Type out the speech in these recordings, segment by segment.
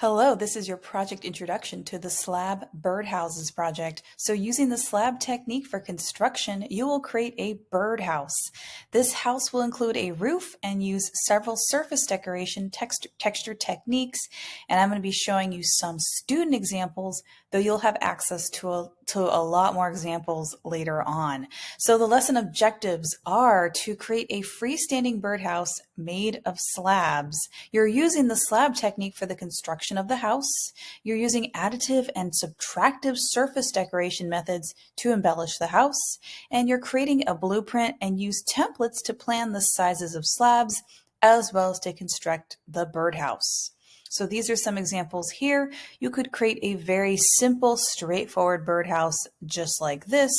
Hello, this is your project introduction to the slab birdhouses project. So using the slab technique for construction, you will create a birdhouse. This house will include a roof and use several surface decoration texture techniques. And I'm going to be showing you some student examples, though you'll have access to a lot more examples later on. So the lesson objectives are to create a freestanding birdhouse made of slabs. You're using the slab technique for the construction of the house. You're using additive and subtractive surface decoration methods to embellish the house. And you're creating a blueprint and use templates to plan the sizes of slabs as well as to construct the birdhouse. So these are some examples here. You could create a very simple, straightforward birdhouse just like this.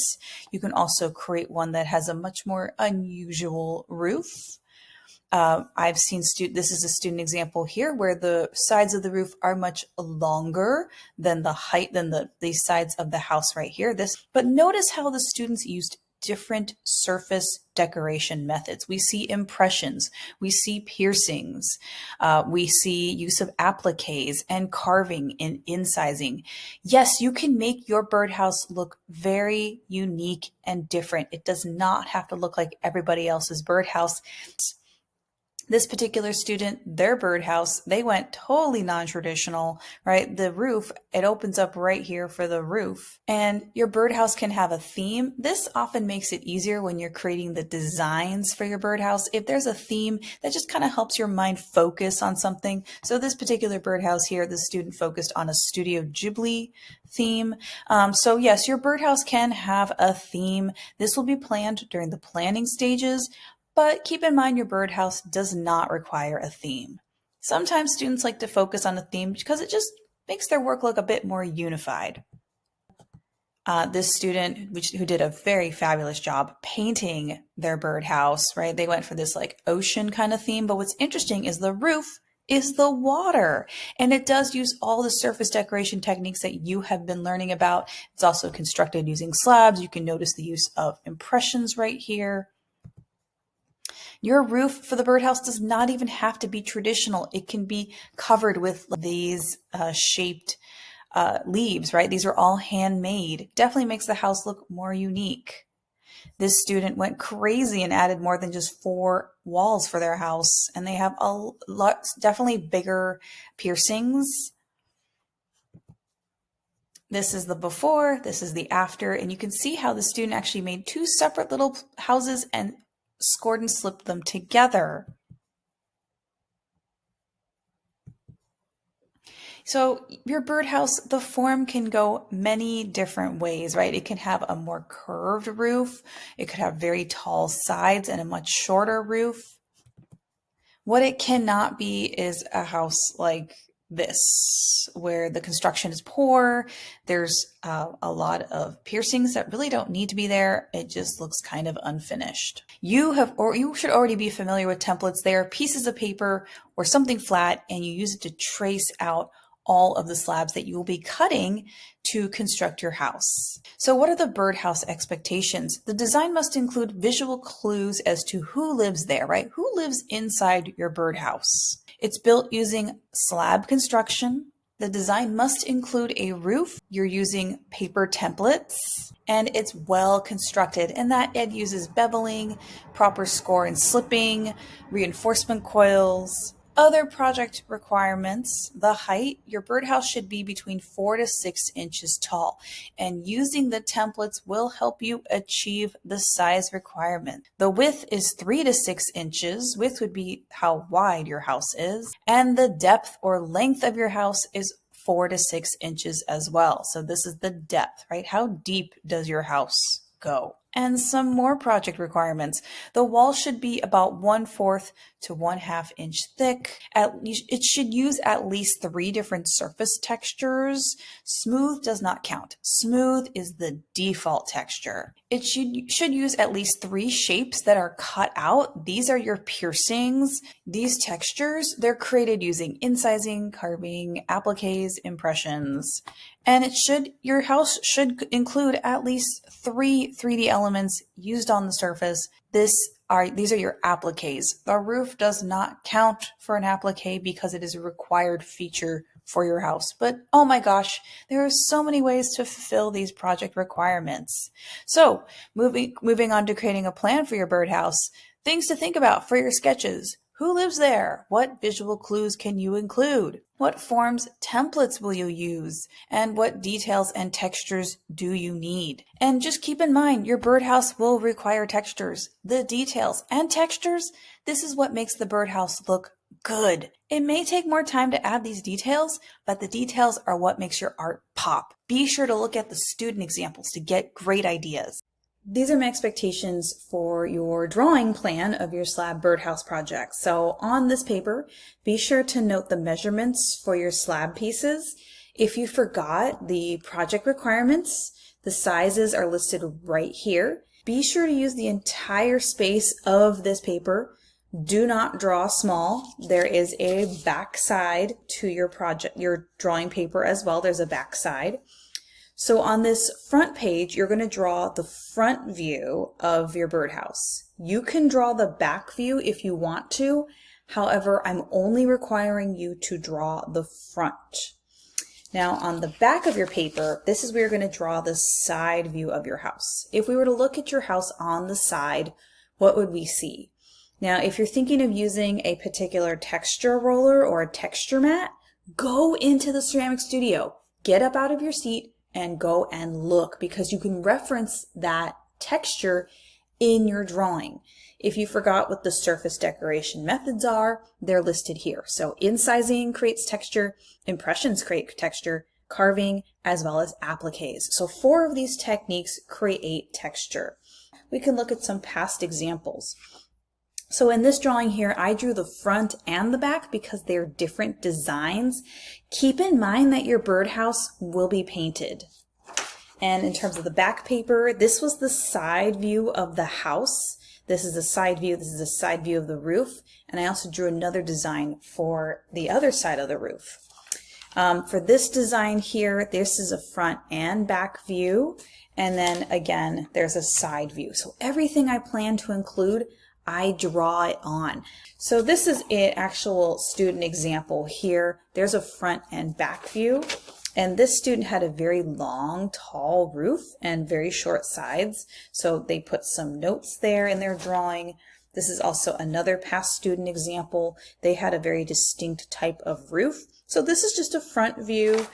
You can also create one that has a much more unusual roof. I've seen this is a student example here where the sides of the roof are much longer than the height than the sides of the house right here. But notice how the students used different surface decoration methods. We see impressions, we see piercings, we see use of appliques and carving and incising. Yes, you can make your birdhouse look very unique and different. It does not have to look like everybody else's birdhouse. This particular student, their birdhouse, they went totally non-traditional, right? The roof, it opens up right here for the roof. And your birdhouse can have a theme. This often makes it easier when you're creating the designs for your birdhouse. If there's a theme, that just kind of helps your mind focus on something. So this particular birdhouse here, the student focused on a Studio Ghibli theme. So yes, your birdhouse can have a theme. This will be planned during the planning stages. But keep in mind your birdhouse does not require a theme. Sometimes students like to focus on a theme because it just makes their work look a bit more unified. This student, who did a very fabulous job painting their birdhouse, right? They went for this like ocean kind of theme, but what's interesting is the roof is the water, and it does use all the surface decoration techniques that you have been learning about. It's also constructed using slabs. You can notice the use of impressions right here. Your roof for the birdhouse does not even have to be traditional. It can be covered with these shaped leaves, right? These are all handmade. Definitely makes the house look more unique. This student went crazy and added more than just 4 walls for their house. And they have a lot, definitely bigger piercings. This is the before, this is the after, and you can see how the student actually made 2 separate little houses and scored and slipped them together. So your birdhouse, the form can go many different ways, right? It can have a more curved roof. It could have very tall sides and a much shorter roof. What it cannot be is a house like this, where the construction is poor. There's a lot of piercings that really don't need to be there. It just looks kind of unfinished. You should already be familiar with templates. They are pieces of paper or something flat, and you use it to trace out all of the slabs that you will be cutting to construct your house. So what are the birdhouse expectations? The design must include visual clues as to who lives there, right? Who lives inside your birdhouse? It's built using slab construction. The design must include a roof. You're using paper templates, and it's well constructed, and that it uses beveling, proper score and slipping, reinforcement coils. Other project requirements: the height. Your birdhouse should be between 4 to 6 inches tall, and using the templates will help you achieve the size requirement. The width is 3 to 6 inches. Width would be how wide your house is, and the depth or length of your house is 4 to 6 inches as well. So this is the depth, right? How deep does your house go? And some more project requirements. The wall should be about 1/4 to 1/2 inch thick. It should use at least 3 different surface textures. Smooth does not count. Smooth is the default texture. It should use at least 3 shapes that are cut out. These are your piercings. These textures, they're created using incising, carving, appliques, impressions. And your house should include at least 3 3D elements used on the surface. This these are your appliques. The roof does not count for an applique because it is a required feature for your house. But oh my gosh, there are so many ways to fulfill these project requirements. So moving on to creating a plan for your birdhouse, things to think about for your sketches. Who lives there? What visual clues can you include? What forms, templates will you use? And what details and textures do you need? And just keep in mind, your birdhouse will require textures. The details and textures, this is what makes the birdhouse look good. It may take more time to add these details, but the details are what makes your art pop. Be sure to look at the student examples to get great ideas. These are my expectations for your drawing plan of your slab birdhouse project. So on this paper, be sure to note the measurements for your slab pieces. If you forgot the project requirements, the sizes are listed right here. Be sure to use the entire space of this paper. Do not draw small. There is a back side to your project, your drawing paper as well. There's a back side. So on this front page, you're going to draw the front view of your birdhouse. You can draw the back view if you want to. However, I'm only requiring you to draw the front. Now on the back of your paper, this is where you're going to draw the side view of your house. If we were to look at your house on the side, what would we see? Now, if you're thinking of using a particular texture roller or a texture mat, go into the ceramic studio, get up out of your seat, and go and look, because you can reference that texture in your drawing. If you forgot what the surface decoration methods are, they're listed here. So incising creates texture, impressions create texture, carving, as well as appliques. So 4 of these techniques create texture. We can look at some past examples. So in this drawing here, I drew the front and the back because they're different designs. Keep in mind that your birdhouse will be painted. And in terms of the back paper, this was the side view of the house. This is a side view. This is a side view of the roof. And I also drew another design for the other side of the roof. For this design here, this is a front and back view. And then again, there's a side view. So everything I plan to include, I draw it on. So this is an actual student example here. There's a front and back view. And this student had a very long, tall roof and very short sides. So they put some notes there in their drawing. This is also another past student example. They had a very distinct type of roof. So this is just a front view,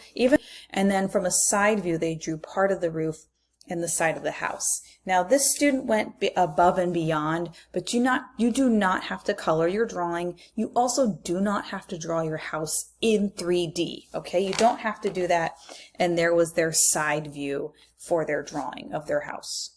and then from a side view, they drew part of the roof and the side of the house. Now this student went above and beyond, but you do not have to color your drawing. You also do not have to draw your house in 3D, okay? You don't have to do that. And there was their side view for their drawing of their house.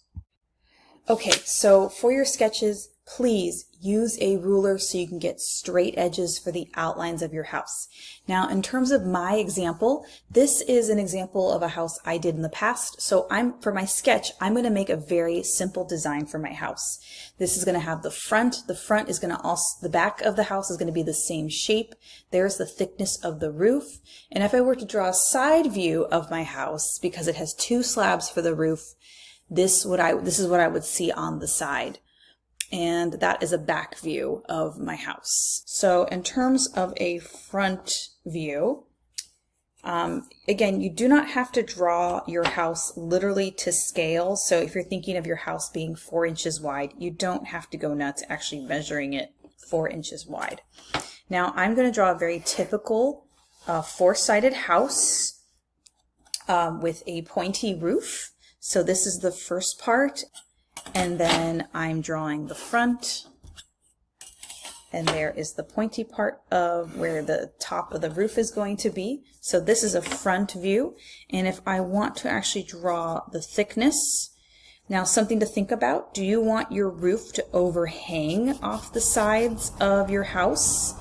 Okay, so for your sketches, please use a ruler so you can get straight edges for the outlines of your house. Now, in terms of my example, this is an example of a house I did in the past. So for my sketch, I'm going to make a very simple design for my house. This is going to have the front. The front is going to the back of the house is going to be the same shape. There's the thickness of the roof. And if I were to draw a side view of my house, because it has 2 slabs for the roof, this is what I would see on the side. And that is a back view of my house. So in terms of a front view, again, you do not have to draw your house literally to scale. So if you're thinking of your house being 4 inches wide, you don't have to go nuts actually measuring it 4 inches wide. Now I'm going to draw a very typical 4-sided house with a pointy roof. So this is the first part. And then I'm drawing the front, and there is the pointy part of where the top of the roof is going to be. So this is a front view. And if I want to actually draw the thickness, now something to think about, do you want your roof to overhang off the sides of your house?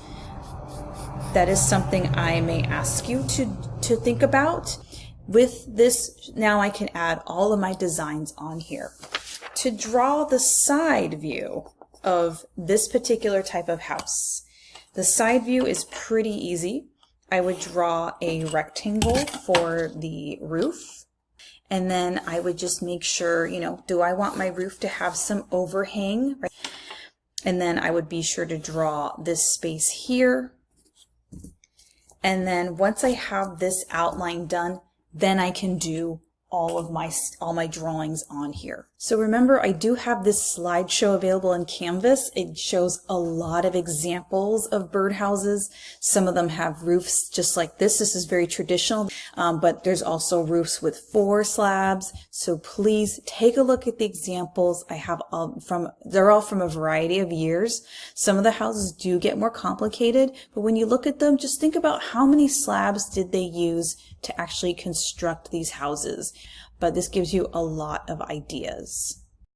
That is something I may ask you to think about. With this, now I can add all of my designs on here. To draw the side view of this particular type of house, the side view is pretty easy. I would draw a rectangle for the roof, and then I would just make sure, do I want my roof to have some overhang? And then I would be sure to draw this space here. And then once I have this outline done, then I can do all my drawings on here. So remember, I do have this slideshow available in Canvas. It shows a lot of examples of birdhouses. Some of them have roofs just like this. This is very traditional, but there's also roofs with 4 slabs. So please take a look at the examples. I have they're all from a variety of years. Some of the houses do get more complicated, but when you look at them, just think about how many slabs did they use to actually construct these houses. But this gives you a lot of ideas.